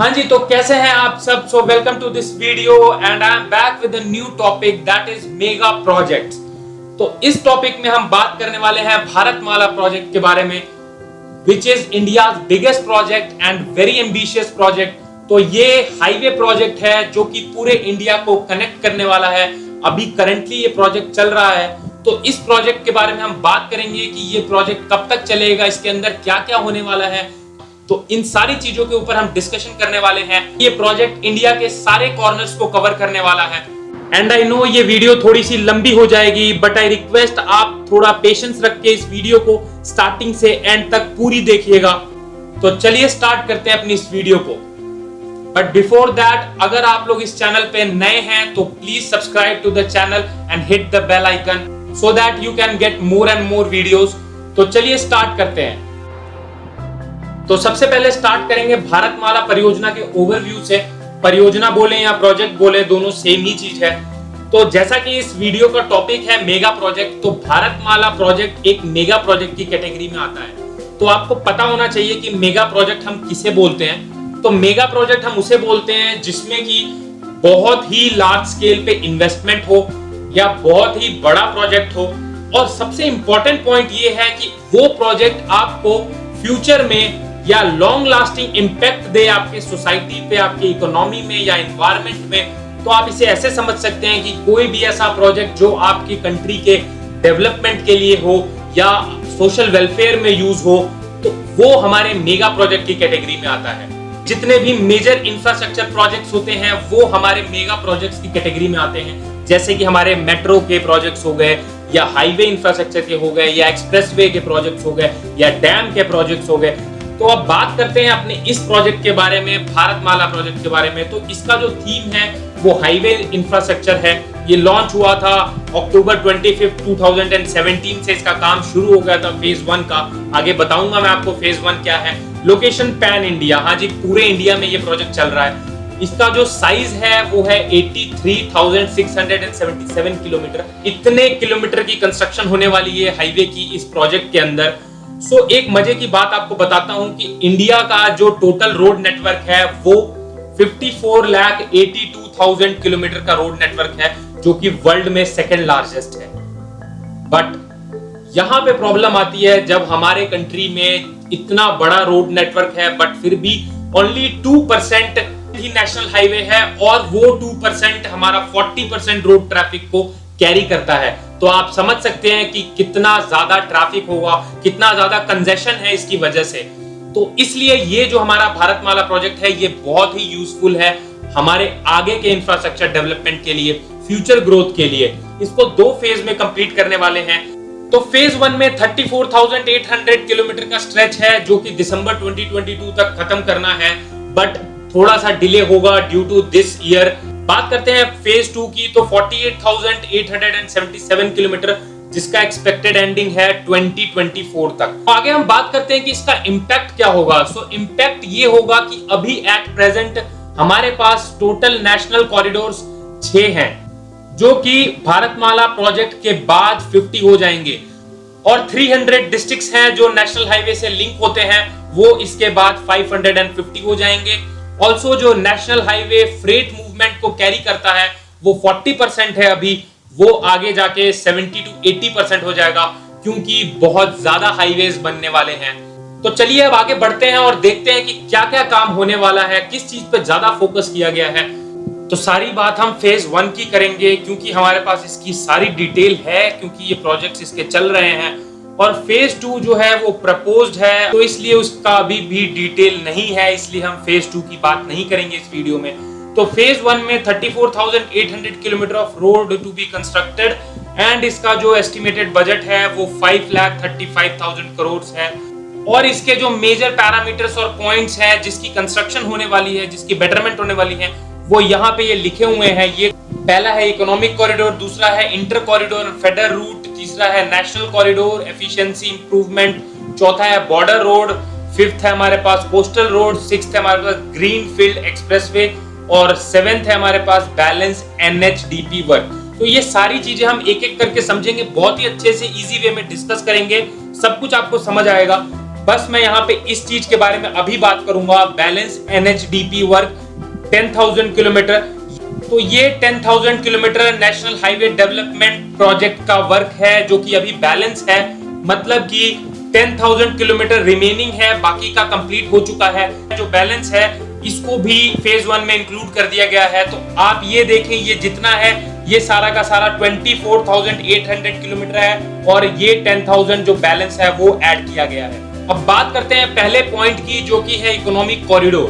हाँ जी, तो कैसे हैं आप सब। So welcome to this video and I am back with a new topic that is mega projects. तो इस टॉपिक में हम बात करने वाले हैं भारतमाला प्रोजेक्ट के बारे में, which is India's biggest project and very ambitious project. तो ये हाईवे प्रोजेक्ट है जो कि पूरे इंडिया को कनेक्ट करने वाला है। अभी करंटली ये प्रोजेक्ट चल रहा है, तो इस प्रोजेक्ट के बारे में हम बात करेंगे कि ये प्रोजेक्ट कब तक चलेगा, इसके अंदर क्या क्या होने वाला है। तो इन सारी चीजों के ऊपर हम डिस्कशन करने वाले हैं। ये प्रोजेक्ट इंडिया के सारे कॉर्नर्स को कवर करने वाला है। एंड आई नो ये वीडियो थोड़ी सी लंबी हो जाएगी, बट आई रिक्वेस्ट आप थोड़ा पेशेंस रख के इस वीडियो को स्टार्टिंग से एंड तक पूरी देखिएगा। तो चलिए स्टार्ट करते हैं अपनी इस वीडियो को। बट बिफोर दैट, अगर आप लोग इस चैनल पे नए हैं तो please subscribe to the channel and hit the bell icon so that you can get more and more videos. तो चलिए स्टार्ट करते हैं। तो सबसे पहले स्टार्ट करेंगे भारतमाला परियोजना के ओवरव्यू से। परियोजना बोले या प्रोजेक्ट बोले, दोनों सेम ही चीज है। तो जैसा कि इस वीडियो का टॉपिक है मेगा प्रोजेक्ट, तो भारतमाला प्रोजेक्ट एक मेगा प्रोजेक्ट की कैटेगरी में आता है। तो आपको पता होना चाहिए कि मेगा प्रोजेक्ट हम किसे बोलते हैं। तो मेगा प्रोजेक्ट हम उसे बोलते हैं जिसमें कि बहुत ही लार्ज स्केल पे इन्वेस्टमेंट हो या बहुत ही बड़ा प्रोजेक्ट हो। और सबसे इंपॉर्टेंट पॉइंट ये है कि वो प्रोजेक्ट आपको फ्यूचर में या लॉन्ग लास्टिंग इंपैक्ट दे आपके सोसाइटी पे, आपके इकोनॉमी में या एनवायरनमेंट में। तो आप इसे ऐसे समझ सकते हैं कि कोई भी ऐसा प्रोजेक्ट जो आपकी कंट्री के डेवलपमेंट के लिए हो या सोशल वेलफेयर में यूज हो, तो वो हमारे मेगा प्रोजेक्ट की कैटेगरी में आता है। जितने भी मेजर इंफ्रास्ट्रक्चर प्रोजेक्ट्स होते हैं वो हमारे मेगा प्रोजेक्ट्स की कैटेगरी में आते हैं। जैसे कि हमारे मेट्रो के प्रोजेक्ट्स हो गए, या हाईवे इंफ्रास्ट्रक्चर के हो गए, या एक्सप्रेसवे के प्रोजेक्ट्स हो गए, या डैम के प्रोजेक्ट्स हो गए। तो अब बात करते हैं अपने इस प्रोजेक्ट के बारे में, भारतमाला प्रोजेक्ट के बारे में। तो इसका जो थीम है वो हाईवे इंफ्रास्ट्रक्चर है। ये लॉन्च हुआ था अक्टूबर 25, 2017 से इसका काम शुरू हो गया था फेज 1 का। आगे बताऊंगा मैं आपको फेज 1 क्या है। लोकेशन पैन इंडिया, हाँ जी, पूरे इंडिया में ये प्रोजेक्ट चल रहा है। इसका जो साइज है वो है 83,677 किलोमीटर। इतने किलोमीटर की कंस्ट्रक्शन होने वाली है हाईवे की इस प्रोजेक्ट के अंदर। सो एक मजे की बात आपको बताता हूं कि इंडिया का जो टोटल रोड नेटवर्क है वो 54,82,000 किलोमीटर का रोड नेटवर्क है, जो कि वर्ल्ड में सेकंड लार्जेस्ट है। बट यहां पे प्रॉब्लम आती है जब हमारे कंट्री में इतना बड़ा रोड नेटवर्क है, बट फिर भी ओनली 2% ही नेशनल हाईवे है, और वो 2% हमारा 40% रोड ट्रैफिक को कैरी करता है। तो आप समझ सकते हैं कि कितना ज्यादा ट्रैफिक होगा, कितना ज्यादा कंजेशन है इसकी वजह से। तो इसलिए ये जो हमारा भारतमाला प्रोजेक्ट है ये बहुत ही यूजफुल है हमारे आगे के इंफ्रास्ट्रक्चर डेवलपमेंट के लिए, फ्यूचर ग्रोथ के लिए। इसको 2 फेज में कंप्लीट करने वाले हैं। तो फेज 1 में 34,800 किलोमीटर का स्ट्रेच है जो कि दिसंबर 2022 तक खत्म करना है, बट थोड़ा सा डिले होगा ड्यू टू दिस ईयर। बात करते हैं फेज 2 की, तो 48,877 किलोमीटर जिसका एक्सपेक्टेड एंडिंग है 2024 तक। आगे हम बात करते हैं कि इसका इंपैक्ट क्या होगा। सो इंपैक्ट ये होगा कि अभी एट प्रेजेंट हमारे पास टोटल नेशनल कॉरिडोर्स 6 हैं, जो कि भारतमाला प्रोजेक्ट के बाद 50 हो जाएंगे, और 300 डिस्ट्रिक्ट्स हैं जो नेशनल हाईवे से लिंक होते हैं, वो इसके बाद 550 हो जाएंगे। ऑल्सो जो नेशनल हाईवे फ्रेट मूवमेंट को कैरी करता है वो 40% है अभी, वो आगे जाके 70 to 80% हो जाएगा, क्योंकि बहुत ज्यादा हाईवेज बनने वाले हैं। तो चलिए अब आगे बढ़ते हैं और देखते हैं कि क्या क्या काम होने वाला है, किस चीज पे ज्यादा फोकस किया गया है। तो सारी बात हम फेज 1 की करेंगे, क्योंकि हमारे पास इसकी सारी डिटेल है, क्योंकि ये प्रोजेक्ट्स इसके चल रहे हैं। और फेज 2 जो है वो प्रपोज्ड है, तो इसलिए उसका अभी भी डिटेल नहीं है, इसलिए हम फेज 2 की बात नहीं करेंगे इस वीडियो में। तो फेज 1 में 34,800 kilometre of road to be constructed, and इसका जो एस्टिमेटेड बजट है वो 5,35,000 करोड़ है। और इसके जो मेजर पैरामीटर्स और पॉइंट्स हैं जिसकी कंस्ट्रक्शन होने वाली है, जिसकी बेटरमेंट होने वाली है, वो यहाँ पे ये लिखे हुए हैं। ये पहला है इकोनॉमिक कॉरिडोर, दूसरा है इंटर कॉरिडोर फेडरल रूट, तीसरा है नेशनल कॉरिडोर एफिशिएंसी इंप्रूवमेंट, चौथा है बॉर्डर रोड, फिफ्थ है हमारे पास कोस्टल रोड, सिक्स्थ है हमारे पास ग्रीन फील्ड एक्सप्रेसवे, और सेवेंथ है हमारे पास बैलेंस NHDP वर्क। तो ये सारी चीजें हम एक एक करके समझेंगे, बहुत ही अच्छे से इजी वे में डिस्कस करेंगे, सब कुछ आपको समझ आएगा। बस मैं यहाँ पे इस चीज के बारे में अभी बात करूंगा, बैलेंस NHDP वर्क 10,000 किलोमीटर। तो ये 10,000 kilometre national highway development project का वर्क है जो कि अभी बैलेंस है, मतलब कि 10,000 किलोमीटर रिमेनिंग है, बाकी का कंप्लीट हो चुका है। जो बैलेंस है इसको भी फेज 1 में इंक्लूड कर दिया गया है। तो आप ये देखें, ये जितना है ये सारा का सारा 24,800 किलोमीटर है और ये 10,000 जो बैलेंस है वो ऐड किया गया है। अब बात करते हैं पहले पॉइंट की, जो कि है इकोनॉमिक कॉरिडोर।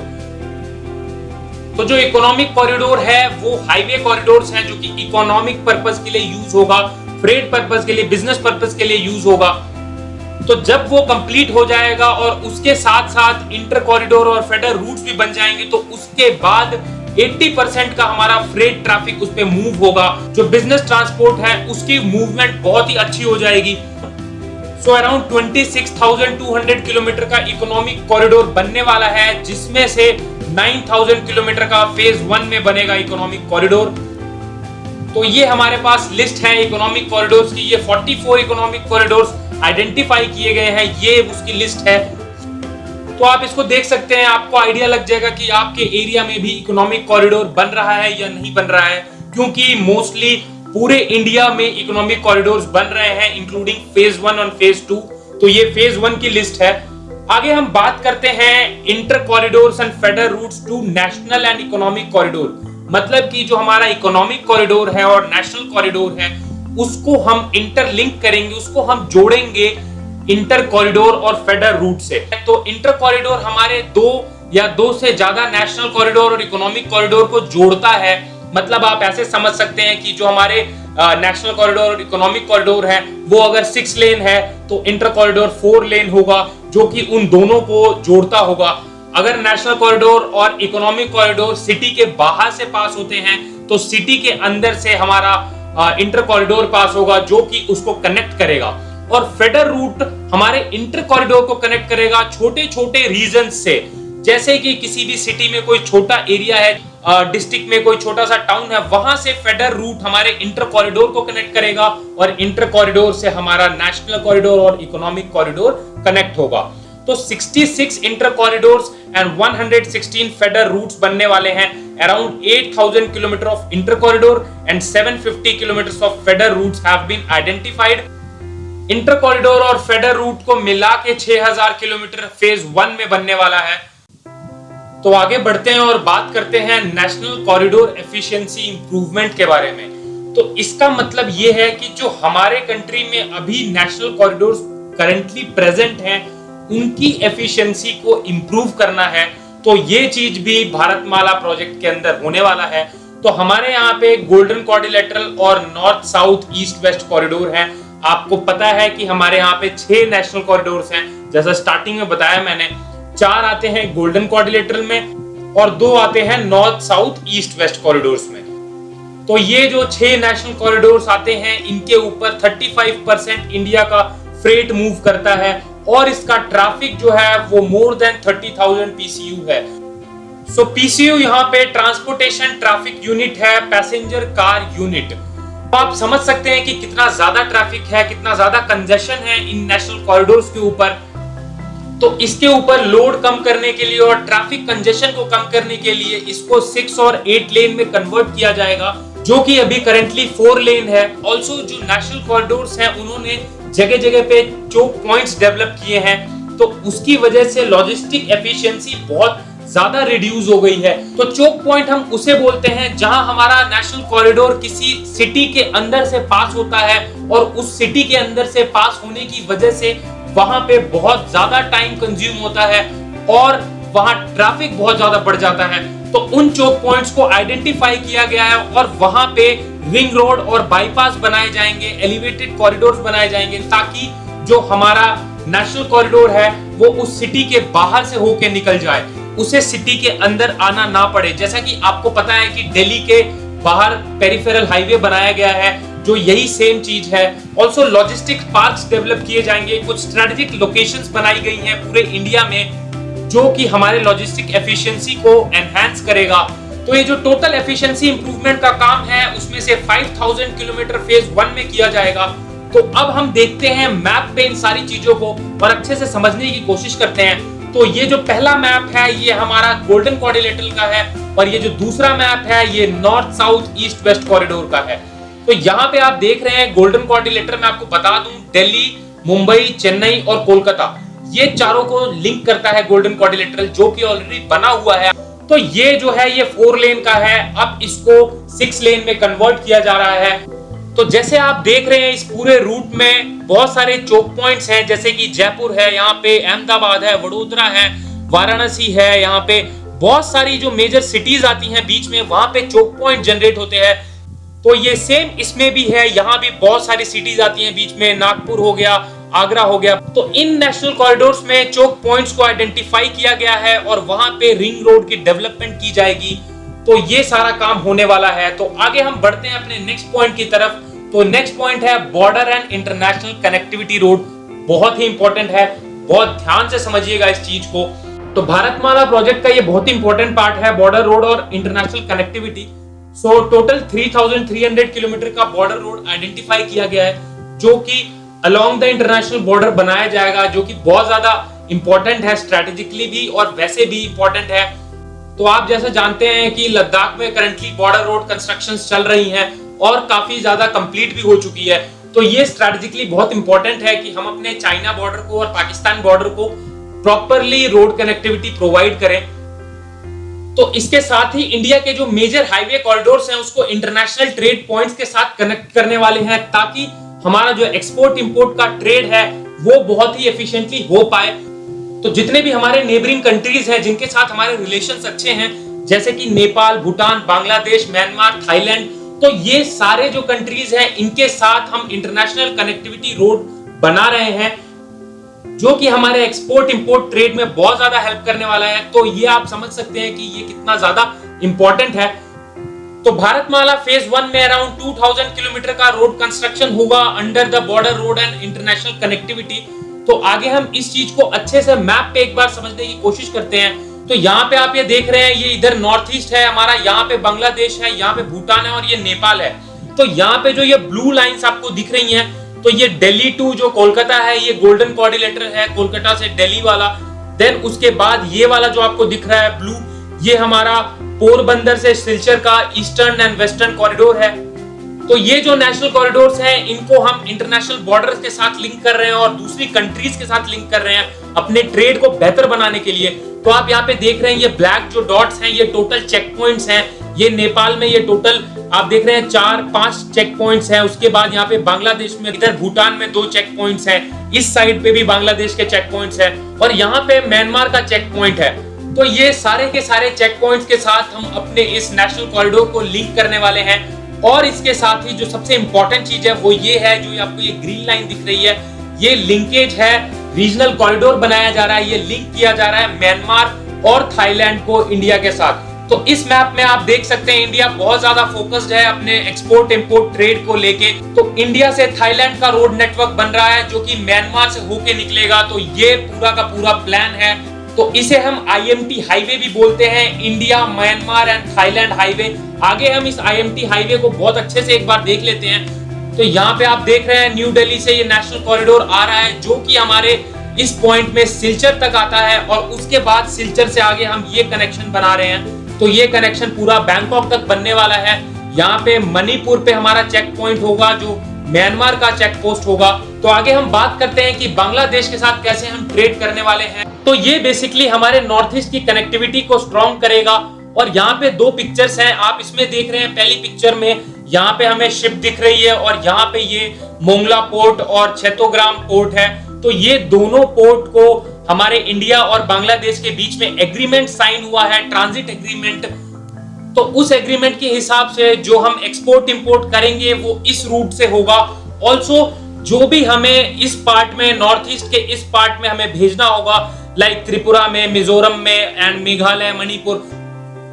तो जो इकोनॉमिक कॉरिडोर है वो हाईवे कॉरिडोर्स हैं जो कि इकोनॉमिक पर्पस के लिए यूज होगा, फ्रेट पर्पस के लिए, बिजनेस पर्पस के लिए यूज होगा। तो जब वो कंप्लीट हो जाएगा और उसके साथ साथ इंटर कॉरिडोर और फेडरल रूट्स भी बन जाएंगे, तो उसके बाद 80% का हमारा फ्रेट ट्रैफिक उस पे मूव होगा। जो बिजनेस ट्रांसपोर्ट है उसकी मूवमेंट बहुत ही अच्छी हो जाएगी। सो अराउंड 26,200 किलोमीटर का इकोनॉमिक कॉरिडोर बनने वाला है, जिसमें से 9,000 किलोमीटर का फेज 1 में बनेगा इकोनॉमिक कॉरिडोर। तो ये हमारे पास लिस्ट है इकोनॉमिक कॉरिडोर्स की। ये 44 इकोनॉमिक कॉरिडोर्स आइडेंटिफाई किए गए हैं, ये उसकी लिस्ट है। तो आप इसको देख सकते हैं, आपको आइडिया लग जाएगा कि आपके एरिया में भी इकोनॉमिक कॉरिडोर बन रहा है या नहीं बन रहा है, क्योंकि मोस्टली पूरे इंडिया में इकोनॉमिक कॉरिडोर्स बन रहे हैं, इंक्लूडिंग फेज 1 और फेज 2। तो ये फेज 1 की लिस्ट है। आगे हम बात करते हैं inter corridors and federal routes to national and economic corridor. मतलब कि जो हमारा इकोनॉमिक कॉरिडोर है और नेशनल कॉरिडोर है उसको हम इंटरलिंक करेंगे, उसको हम जोड़ेंगे इंटर कॉरिडोर और फेडरल रूट से। तो इंटर कॉरिडोर हमारे दो या दो से ज्यादा नेशनल कॉरिडोर और इकोनॉमिक कॉरिडोर को जोड़ता है। मतलब आप ऐसे समझ सकते हैं कि जो हमारे नेशनल कॉरिडोर और इकोनॉमिक कॉरिडोर है वो अगर 6 लेन है तो इंटर कॉरिडोर 4 लेन होगा, जो कि उन दोनों को जोड़ता होगा। अगर नेशनल कॉरिडोर और इकोनॉमिक कॉरिडोर सिटी के बाहर से पास होते हैं तो सिटी के अंदर से हमारा इंटर कॉरिडोर पास होगा, जो कि उसको कनेक्ट करेगा। और फेडरल रूट हमारे इंटर कॉरिडोर को कनेक्ट करेगा छोटे छोटे रीजन से। जैसे कि किसी भी सिटी में कोई छोटा एरिया है, डिस्ट्रिक्ट में कोई छोटा सा टाउन है, वहां से फेडरल रूट हमारे इंटर कॉरिडोर को कनेक्ट करेगा और इंटर कॉरिडोर से हमारा नेशनल कॉरिडोर और इकोनॉमिक कॉरिडोर कनेक्ट होगा। तो 66 inter corridors and 116 federal routes बनने वाले हैं। Around 8,000 kilometre of inter corridor and 750 kilometre of federal routes have been identified. Inter corridor और फेडरल रूट को मिला के 6,000 किलोमीटर फेज 1 में बनने वाला है। तो आगे बढ़ते हैं और बात करते हैं नेशनल कॉरिडोर एफिशिएंसी इंप्रूवमेंट के बारे में। तो इसका मतलब यह है कि जो हमारे कंट्री में अभी नेशनल कॉरिडोर्स करंटली प्रेजेंट हैं उनकी एफिशिएंसी को इंप्रूव करना है। तो ये चीज भी भारतमाला प्रोजेक्ट के अंदर होने वाला है। तो हमारे यहाँ पे गोल्डन क्वाड्रिलेटरल और north south east west corridor है। आपको पता है कि हमारे यहाँ पे 6 नेशनल कॉरिडोर्स हैं, जैसा स्टार्टिंग में बताया मैंने। 4 आते हैं गोल्डन क्वाड्रिलेटरल में और 2 आते हैं north south east west corridors में। तो ये जो 6 नेशनल कॉरिडोर्स आते हैं इनके ऊपर 35% इंडिया का फ्रेट मूव करता है और इसका ट्रैफिक जो है वो मोर देन 30,000 PCU है। सो PCU यहाँ पे ट्रांसपोर्टेशन ट्रैफिक यूनिट है, पैसेंजर कार यूनिट। तो आप समझ सकते हैं कि कितना ज्यादा ट्रैफिक है, कितना ज्यादा कंजेशन है इन नेशनल कॉरिडोर्स के ऊपर। तो इसके ऊपर लोड कम करने के लिए और ट्रैफिक कंजेशन को कम करने के लिए इसको 6 और 8 लेन में कन्वर्ट किया जाएगा, जो कि अभी करंटली 4 लेन है। ऑल्सो जो नेशनल कॉरिडोर्स हैं उन्होंने जगह जगह पे चोक पॉइंट्स डेवलप किए हैं, तो उसकी वजह से लॉजिस्टिक एफिशिएंसी बहुत ज्यादा रिड्यूस हो गई है। तो चोक पॉइंट हम उसे बोलते हैं जहां हमारा नेशनल कॉरिडोर किसी सिटी के अंदर से पास होता है और उस सिटी के अंदर से पास होने की वजह से वहां पे बहुत ज्यादा टाइम कंज्यूम होता है और वहां ट्रैफिक बहुत ज्यादा बढ़ जाता है। तो उन चोक पॉइंट्स को आइडेंटिफाई किया गया है और वहां पे रिंग रोड और बाईपास बनाए जाएंगे, एलिवेटेड कॉरिडोर्स बनाए जाएंगे, ताकि जो हमारा नेशनल कॉरिडोर है वो उस सिटी के बाहर से होके निकल जाए, उसे सिटी के अंदर आना ना पड़े। जैसा कि आपको पता है कि दिल्ली के बाहर पेरिफेरल हाईवे बनाया गया है जो यही सेम चीज है। ऑल्सो लॉजिस्टिक पार्क्स डेवलप किए जाएंगे, कुछ स्ट्रेटेजिक लोकेशंस बनाई गई हैं पूरे इंडिया में जो कि हमारे लॉजिस्टिक एफिशिएंसी को एनहांस करेगा। तो ये जो टोटल एफिशिएंसी इंप्रूवमेंट का काम है उसमें से 5,000 किलोमीटर फेज 1 में किया जाएगा तो अब हम देखते हैं मैप पे इन सारी चीजों को और अच्छे से समझने की कोशिश करते हैं। तो ये जो पहला मैप है ये हमारा गोल्डन क्वाड्रिलेटरल का है और ये जो दूसरा मैप है ये north south east west corridor का है। तो यहाँ पे आप देख रहे हैं गोल्डन क्वाड्रिलेटरल में आपको बता दूं दिल्ली, मुंबई, चेन्नई और कोलकाता ये चारों को लिंक करता है गोल्डन क्वाड्रिलेटरल, जो कि ऑलरेडी बना हुआ है। तो ये जो है ये 4 लेन का है, अब इसको 6 लेन में कन्वर्ट किया जा रहा है। तो जैसे आप देख रहे हैं इस पूरे रूट में बहुत सारे चोक पॉइंट्स हैं, जैसे कि जयपुर है, यहाँ पे अहमदाबाद है, वडोदरा है, वाराणसी है, यहाँ पे बहुत सारी जो मेजर सिटीज आती हैं बीच में, वहां पे चोक पॉइंट जनरेट होते हैं। तो ये सेम इसमें भी है, यहाँ भी बहुत सारी सिटीज आती हैं बीच में, नागपुर हो गया, आगरा हो गया। तो इन नेशनल कॉरिडोर्स में चोक पॉइंट्स को आइडेंटिफाई किया गया है और वहां पे रिंग रोड की डेवलपमेंट की जाएगी। तो ये सारा काम होने वाला है। तो आगे हम बढ़ते हैं अपने नेक्स्ट पॉइंट की तरफ। तो नेक्स्ट पॉइंट है border and international connectivity road. बहुत ही इंपॉर्टेंट है, बहुत ध्यान से समझिएगा इस चीज को। तो भारतमाला प्रोजेक्ट का ये बहुत ही इंपॉर्टेंट पार्ट है, बॉर्डर रोड और international connectivity. So total 3300 kilometre का बॉर्डर रोड आइडेंटिफाई किया गया है, जो कि अलोंग द इंटरनेशनल बॉर्डर बनाया जाएगा, जो कि बहुत ज्यादा इंपॉर्टेंट है स्ट्रेटेजिकली भी और वैसे भी इंपॉर्टेंट है। तो आप जैसे जानते हैं कि लद्दाख में करंटली बॉर्डर रोड कंस्ट्रक्शंस चल रही हैं और काफी ज्यादा कंप्लीट भी हो चुकी है। तो ये स्ट्रेटेजिकली बहुत इंपॉर्टेंट है कि हम अपने चाइना बॉर्डर को और पाकिस्तान बॉर्डर को प्रॉपरली रोड कनेक्टिविटी प्रोवाइड करें। तो इसके साथ ही इंडिया के जो मेजर हाईवे कॉरिडोर्स हैं उसको इंटरनेशनल ट्रेड पॉइंट्स के साथ कनेक्ट करने वाले हैं, ताकि हमारा जो एक्सपोर्ट इंपोर्ट का ट्रेड है वो बहुत ही एफिशिएंटली हो पाए। तो जितने भी हमारे नेबरिंग कंट्रीज हैं जिनके साथ हमारे रिलेशंस अच्छे हैं, जैसे कि नेपाल, भूटान, बांग्लादेश, म्यांमार, थाईलैंड, तो ये सारे जो कंट्रीज हैं इनके साथ हम इंटरनेशनल कनेक्टिविटी रोड बना रहे हैं, जो कि हमारे एक्सपोर्ट इंपोर्ट ट्रेड में बहुत ज्यादा हेल्प करने वाला है। तो ये आप समझ सकते हैं कि ये कितना ज्यादा इंपॉर्टेंट है। तो भारतमाला फेज 1 में अराउंड 2000 किलोमीटर का रोड कंस्ट्रक्शन होगा under the border road and international connectivity. तो आगे हम इस चीज को अच्छे से मैप पे एक बार समझने की कोशिश करते हैं। तो यहाँ पे आप ये देख रहे हैं, ये इधर नॉर्थ ईस्ट है हमारा, यहाँ पे बांग्लादेश है, यहाँ पे भूटान है और ये नेपाल है। तो यहाँ पे जो ये ब्लू लाइंस आपको दिख रही हैं, तो ये दिल्ली टू जो कोलकाता है, ये गोल्डन क्वाड्रिलेटरल है, कोलकाता से दिल्ली वाला। देन उसके बाद ये वाला जो आपको दिख रहा है ब्लू, ये हमारा पोरबंदर से सिलचर का ईस्टर्न एंड वेस्टर्न कॉरिडोर है। तो ये जो नेशनल कॉरिडोर्स हैं इनको हम इंटरनेशनल बॉर्डर्स के साथ लिंक कर रहे हैं और दूसरी कंट्रीज के साथ लिंक कर रहे हैं अपने ट्रेड को बेहतर बनाने के लिए। तो आप यहाँ पे देख रहे हैं ये ब्लैक जो डॉट्स हैं ये टोटल चेक पॉइंट्स हैं। ये नेपाल में ये टोटल आप देख रहे हैं 4-5 चेक पॉइंट्स हैं। उसके बाद यहाँ पे बांग्लादेश में, इधर भूटान में 2 चेक पॉइंट्स हैं, इस साइड पे भी बांग्लादेश के चेक पॉइंट्स हैं और यहाँ पे म्यांमार का चेक पॉइंट है। तो ये सारे के सारे चेक पॉइंट्स के साथ हम अपने इस नेशनल कॉरिडोर को लिंक करने वाले हैं। और इसके साथ ही जो सबसे इंपॉर्टेंट चीज है वो ये है, जो आपको ये ग्रीन लाइन दिख रही है, ये लिंकेज है, रीजनल कॉरिडोर बनाया जा रहा है, ये लिंक किया जा रहा है म्यांमार और थाईलैंड को इंडिया के साथ। तो इस मैप में आप देख सकते हैं इंडिया बहुत ज्यादा फोकस्ड है अपने एक्सपोर्ट इंपोर्ट ट्रेड को लेके। तो इंडिया से थाईलैंड का रोड नेटवर्क बन रहा है जो कि म्यांमार से होके निकलेगा। तो ये पूरा का पूरा प्लान है। तो इसे हम IMT हाईवे भी बोलते हैं, India Myanmar and Thailand highway. आगे हम इस IMT हाईवे को बहुत अच्छे से एक बार देख लेते हैं। तो यहाँ पे आप देख रहे हैं न्यू दिल्ली से ये नेशनल कॉरिडोर आ रहा है, जो कि हमारे इस पॉइंट में सिलचर तक आता है और उसके बाद सिलचर से आगे हम ये कनेक्शन बना रहे हैं। तो ये कनेक्शन पूरा बैंकॉक तक बनने वाला है। यहाँ पे मणिपुर पे हमारा चेक पॉइंट होगा, जो म्यांमार का चेक पोस्ट होगा। तो आगे हम बात करते हैं कि बांग्लादेश के साथ कैसे हम ट्रेड करने वाले हैं। तो ये बेसिकली हमारे नॉर्थ ईस्ट की कनेक्टिविटी को स्ट्रॉन्ग करेगा। और यहाँ पे 2 पिक्चर्स हैं, आप इसमें देख रहे हैं। पहली पिक्चर में यहाँ पे हमें शिप दिख रही है और यहाँ पे ये मोंगला पोर्ट और चेतोग्राम पोर्ट है। तो ये दोनों पोर्ट को हमारे इंडिया और बांग्लादेश के बीच में एग्रीमेंट साइन हुआ है, ट्रांजिट एग्रीमेंट। तो उस एग्रीमेंट के हिसाब से जो हम एक्सपोर्ट इंपोर्ट करेंगे वो इस रूट से होगा। ऑल्सो जो भी हमें इस पार्ट में, नॉर्थ ईस्ट के इस पार्ट में हमें भेजना होगा, लाइक त्रिपुरा में, मिजोरम में एंड मेघालय, मणिपुर,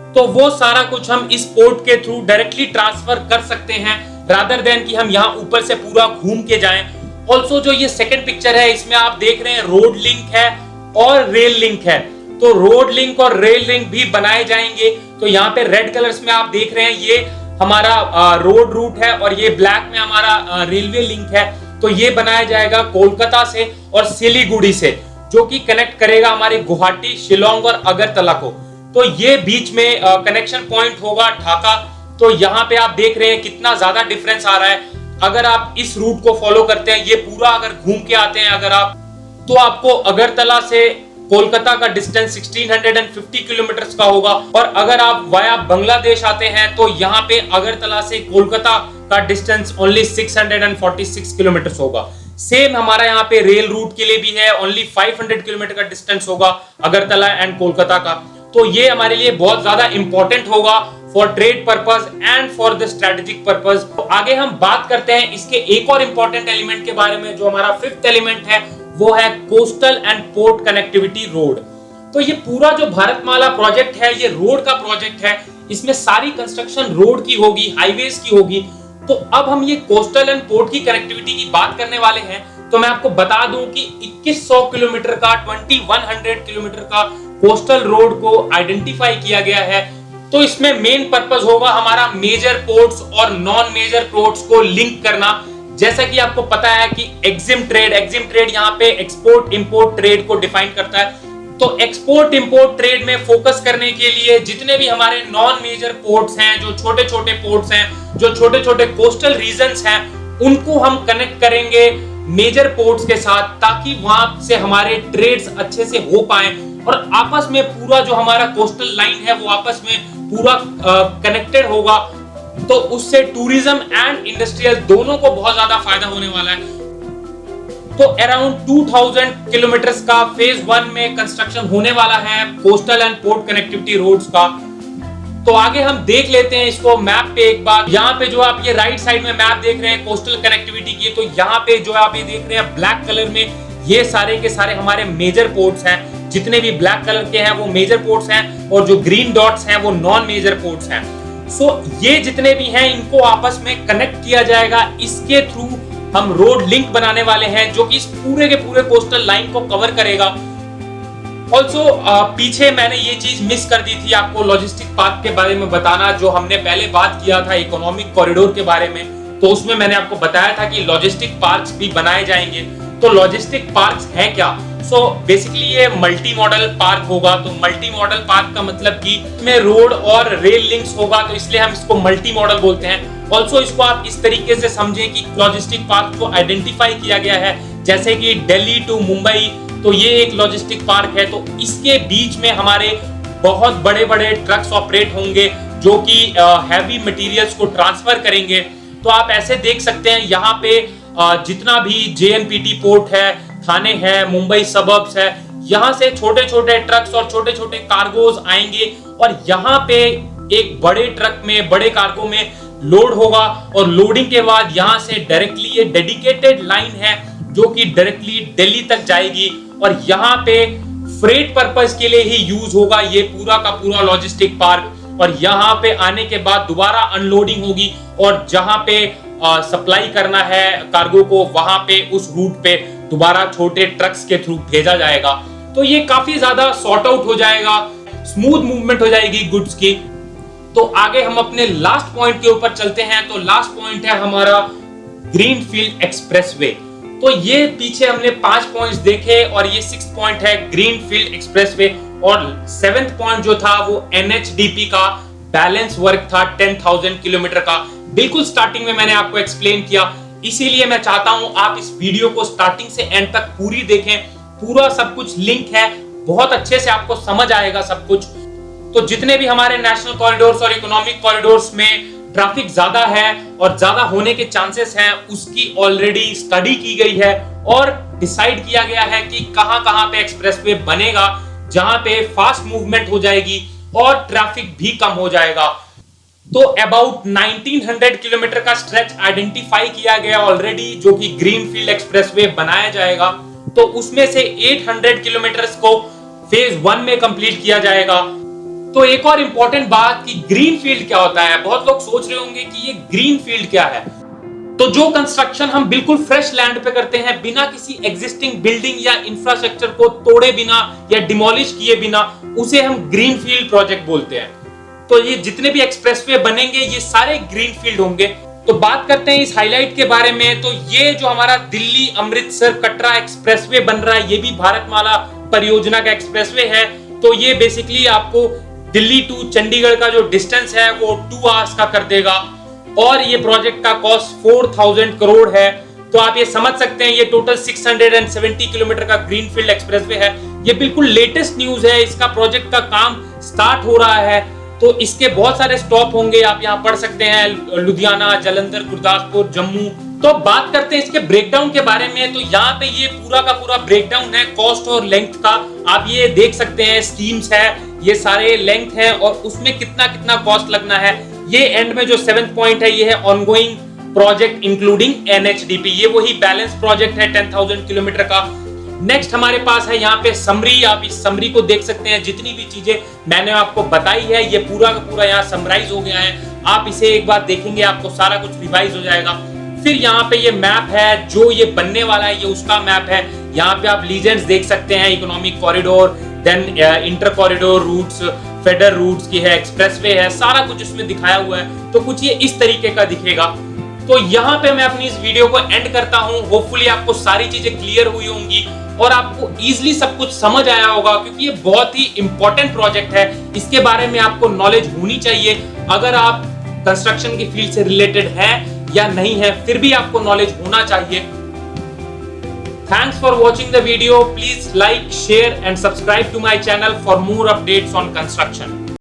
तो वो सारा कुछ हम इस पोर्ट के थ्रू डायरेक्टली ट्रांसफर कर सकते हैं, रादर देन कि हम यहाँ ऊपर से पूरा घूम के जाएं। ऑल्सो जो ये सेकंड पिक्चर है इसमें आप देख रहे हैं रोड लिंक है और रेल लिंक है। तो रोड लिंक और रेल लिंक भी बनाए जाएंगे। तो यहाँ पे रेड कलर्स में आप देख रहे हैं ये हमारा रोड रूट है और ये ब्लैक में हमारा रेलवे लिंक है। तो ये बनाया जाएगा कोलकाता से और सिलीगुड़ी से, जो कि कनेक्ट करेगा हमारे गुवाहाटी, शिलोंग और अगरतला को। तो ये बीच में कनेक्शन पॉइंट होगा ढाका। तो यहाँ पे आप देख रहे हैं कितना ज्यादा डिफरेंस आ रहा है। अगर आप इस रूट को फॉलो करते हैं, ये पूरा अगर घूम के आते हैं अगर आप, तो आपको अगरतला से कोलकाता का डिस्टेंस 1650 किलोमीटर का होगा। और अगर आप वाया बांग्लादेश आते हैं तो यहाँ पे अगरतला से कोलकाता का डिस्टेंस ओनली 646 किलोमीटर होगा। सेम हमारा यहाँ पे रेल रूट के लिए भी है, ओनली 500 किलोमीटर का डिस्टेंस होगा अगरतला एंड कोलकाता का। तो ये हमारे लिए बहुत ज्यादा इंपॉर्टेंट होगा for trade purpose and for the strategic purpose. तो आगे हम बात करते हैं इसके एक और इंपॉर्टेंट एलिमेंट के बारे में, जो हमारा फिफ्थ एलिमेंट है वो है coastal and port connectivity road. तो ये पूरा जो भारतमाला प्रोजेक्ट है ये रोड का प्रोजेक्ट है। इसमें सारी कंस्ट्रक्शन रोड की होगी, हाईवेज की होगी। तो अब हम ये कोस्टल एंड पोर्ट की कनेक्टिविटी की बात करने वाले हैं। तो मैं आपको बता दूं कि 2100 किलोमीटर का 2100 किलोमीटर का कोस्टल रोड को आइडेंटिफाई किया गया है। तो इसमें मेन पर्पस होगा हमारा मेजर पोर्ट्स और नॉन मेजर पोर्ट्स को लिंक करना। जैसा कि आपको पता है कि एग्जिम ट्रेड यहाँ पे एक्सपोर्ट इंपोर्ट ट्रेड को डिफाइन करता है। तो एक्सपोर्ट इंपोर्ट ट्रेड में फोकस करने के लिए जितने भी हमारे नॉन मेजर पोर्ट्स हैं, जो छोटे छोटे पोर्ट्स हैं, जो छोटे छोटे कोस्टल रीजन्स हैं, उनको हम कनेक्ट करेंगे मेजर पोर्ट्स के साथ, ताकि वहां से हमारे ट्रेड्स अच्छे से हो पाए और आपस में पूरा जो हमारा कोस्टल लाइन है वो आपस में पूरा कनेक्टेड होगा। तो उससे टूरिज्म एंड इंडस्ट्रियल दोनों को बहुत ज्यादा फायदा होने वाला है। तो अराउंड 2000 किलोमीटर्स का फेज 1 में कंस्ट्रक्शन होने वाला है coastal and port connectivity roads का। तो आगे हम देख लेते हैं इसको मैप पे एक बार। यहाँ पे जो आप ये राइट साइड में मैप देख रहे हैं कोस्टल कनेक्टिविटी की, तो यहाँ पे जो आप ये देख रहे हैं ब्लैक कलर में, ये सारे के सारे हमारे मेजर पोर्ट्स हैं। जितने भी ब्लैक कलर के हैं वो मेजर पोर्ट्स हैं और जो ग्रीन डॉट्स हैं वो नॉन मेजर पोर्ट्स हैं। सो ये जितने भी हैं इनको आपस में कनेक्ट किया जाएगा। इसके थ्रू हम रोड लिंक बनाने वाले हैं जो कि इस पूरे के पूरे कोस्टल लाइन को कवर करेगा। ऑल्सो पीछे मैंने ये चीज मिस कर दी थी आपको लॉजिस्टिक पार्क के बारे में बताना, जो हमने पहले बात किया था इकोनॉमिक कॉरिडोर के बारे में। तो उसमें मैंने आपको बताया था कि लॉजिस्टिक पार्क्स भी बनाए जाएंगे। तो लॉजिस्टिक पार्क्स है क्या? सो बेसिकली ये मल्टी मॉडल पार्क होगा। तो मल्टी मॉडल पार्क का मतलब कि इसमें रोड और रेल लिंक्स होगा, तो इसलिए हम इसको मल्टी मॉडल बोलते हैं। ऑल्सो इसको आप इस तरीके से समझें कि लॉजिस्टिक पार्क को आइडेंटिफाई किया गया है, जैसे कि दिल्ली टू मुंबई, तो ये एक लॉजिस्टिक पार्क है। तो इसके बीच में हमारे बहुत बड़े बड़े ट्रक्स ऑपरेट होंगे जो कि हैवी मटेरियल्स को ट्रांसफर करेंगे। तो आप ऐसे देख सकते हैं यहाँ पे जितना भी JNPT पोर्ट है, थाने है, मुंबई सबर्ब्स है, यहाँ से छोटे छोटे ट्रक्स और छोटे छोटे कार्गोज आएंगे और यहाँ पे एक बड़े ट्रक में, बड़े कार्गो में लोड होगा और लोडिंग के बाद यहाँ से डायरेक्टली ये डेडिकेटेड लाइन है जो कि डायरेक्टली दिल्ली तक जाएगी और यहाँ पे फ्रेट पर्पस के लिए ही यूज होगा ये पूरा का पूरा लॉजिस्टिक पार्क। और यहाँ पे आने के बाद दोबारा अनलोडिंग होगी और जहां पे सप्लाई करना है कार्गो को, वहां पे उस रूट पे दोबारा छोटे ट्रक्स के थ्रू भेजा जाएगा। तो ये काफी ज्यादा सॉर्ट आउट हो जाएगा, स्मूथ मूवमेंट हो जाएगी गुड्स की। तो आगे हम अपने लास्ट पॉइंट के ऊपर चलते हैं। तो लास्ट पॉइंट है हमारा ग्रीनफील्ड एक्सप्रेसवे। तो ये पीछे हमने 5 पॉइंट्स देखे और ये 6th पॉइंट है ग्रीनफील्ड एक्सप्रेसवे और 7th पॉइंट जो था वो NHDP का बैलेंस वर्क था 10,000 किलोमीटर का। बिल्कुल स्टार्टिंग में मैंने आपको एक्सप्लेन किया, इसीलिए मैं चाहता हूं आप इस वीडियो को स्टार्टिंग से एंड तक पूरी देखें। पूरा सब कुछ लिंक है, बहुत अच्छे से आपको समझ आएगा सब कुछ। तो जितने भी हमारे नेशनल कॉरिडोर्स और इकोनॉमिक कॉरिडोर्स में ट्रैफिक ज्यादा है और ज्यादा होने के चांसेस हैं, उसकी ऑलरेडी स्टडी की गई है और डिसाइड किया गया है कि कहां पे एक्सप्रेसवे बनेगा जहां पे फास्ट मूवमेंट हो जाएगी और ट्रैफिक भी कम हो जाएगा। तो अबाउट 1900 किलोमीटर का स्ट्रेच आइडेंटिफाई किया गया ऑलरेडी, जो कि ग्रीनफील्ड एक्सप्रेसवे बनाया जाएगा। तो उसमें से 800 किलोमीटर को फेज 1 में कंप्लीट किया जाएगा। तो एक और इंपॉर्टेंट बात कि ग्रीनफील्ड क्या होता है, बहुत लोग सोच रहे होंगे कि ये ग्रीनफील्ड क्या है। तो जो कंस्ट्रक्शन हम बिल्कुल फ्रेश लैंड पे करते हैं, बिना किसी एग्जिस्टिंग बिल्डिंग या इंफ्रास्ट्रक्चर को तोड़े बिना या डिमोलिश किए बिना, उसे हम ग्रीनफील्ड प्रोजेक्ट बोलते हैं। तो ये जितने भी एक्सप्रेसवे बनेंगे ये सारे ग्रीनफील्ड होंगे। तो बात करते हैं इस हाईलाइट के बारे में। तो ये जो हमारा दिल्ली अमृतसर कटरा एक्सप्रेसवे बन रहा है, ये भी भारतमाला परियोजना का एक्सप्रेसवे है। तो ये बेसिकली आपको दिल्ली टू चंडीगढ़ का जो डिस्टेंस है वो 2 आवर्स का कर देगा, और ये प्रोजेक्ट का कॉस्ट 4000 करोड़ है। तो आप ये समझ सकते हैं ये टोटल 670 किलोमीटर का ग्रीनफील्ड एक्सप्रेसवे है। ये बिल्कुल लेटेस्ट न्यूज है, इसका प्रोजेक्ट का काम स्टार्ट हो रहा है। तो इसके बहुत सारे स्टॉप होंगे, आप यहाँ पढ़ सकते हैं, लुधियाना, जालंधर, गुरदासपुर, जम्मू। तो बात करते हैं इसके ब्रेकडाउन के बारे में। तो यहाँ पे ये पूरा का पूरा ब्रेकडाउन है कॉस्ट और लेंथ का। आप ये देख सकते हैं, स्कीम्स है, ये सारे लेंथ है और उसमें कितना कितना कॉस्ट लगना है। ये एंड में जो 7th पॉइंट है, ये है ऑनगोइंग प्रोजेक्ट इंक्लूडिंग एनएचडीपी। ये वही बैलेंस प्रोजेक्ट है 10,000 किलोमीटर का। नेक्स्ट हमारे पास है यहाँ पे समरी। आप इस समरी को देख सकते हैं, जितनी भी चीजें मैंने आपको बताई है ये पूरा का पूरा यहाँ समराइज हो गया है। आप इसे एक बार देखेंगे आपको सारा कुछ रिवाइज हो जाएगा। फिर यहाँ पे ये मैप है, जो ये बनने वाला है ये उसका मैप है। यहाँ पे आप लीजेंड्स देख सकते हैं, economic corridor, then inter corridor routes, federal routes की है, एक्सप्रेसवे है, सारा कुछ इसमें दिखाया हुआ है। तो कुछ ये इस तरीके का दिखेगा। तो यहाँ पे मैं अपनी इस वीडियो को एंड करता हूँ। होपफुली आपको सारी चीजें क्लियर हुई होंगी और आपको इजीली सब कुछ समझ आया होगा, क्योंकि ये बहुत ही इंपॉर्टेंट प्रोजेक्ट है। इसके बारे में आपको नॉलेज होनी चाहिए। अगर आप कंस्ट्रक्शन की फील्ड से रिलेटेड है या नहीं है, फिर भी आपको नॉलेज होना चाहिए। Thanks for watching the video. Please like, share and subscribe to my channel for more updates on construction.